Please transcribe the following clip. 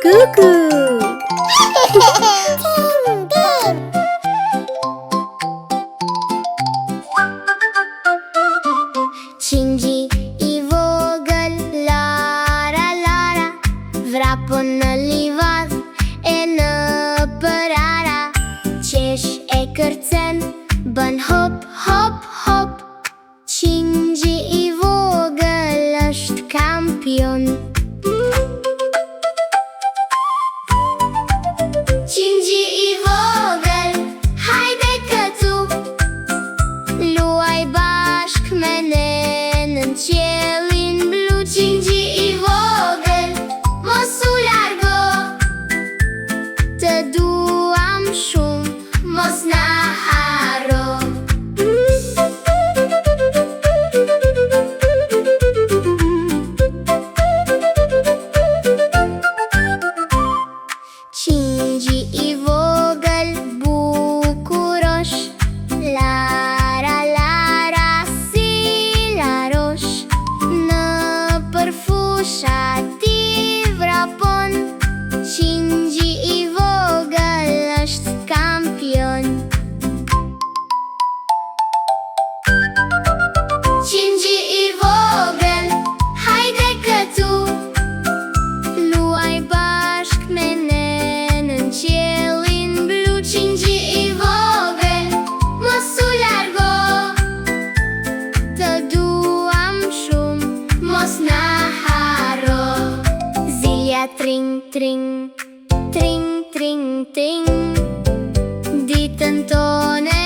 Coucou! Cingi i vogăl, Lara, Lara, vrea până livar e năpărarea. Ceș e cărțen, băn hop, hop, hop. Cingi i vogăl, ești campion. Cingi i vogăl, haide că tu luai bașc menen în cielin blu. Cingi i vogăl, mosul largo, te duam šum, mos na haro. Cingi i vogăl, bucuroși, Lara, Lara, si la roș. Năpărfușa ti vrapon, Cingi i vogăl, ești campion. Cingi i vogăl, haide că tu luai bașc menen în cielin blu. Cingi i vogăl, mosul largo, te duam šum, mos na haro. Zilja tring, tring, tring, tring, ting, ditën tone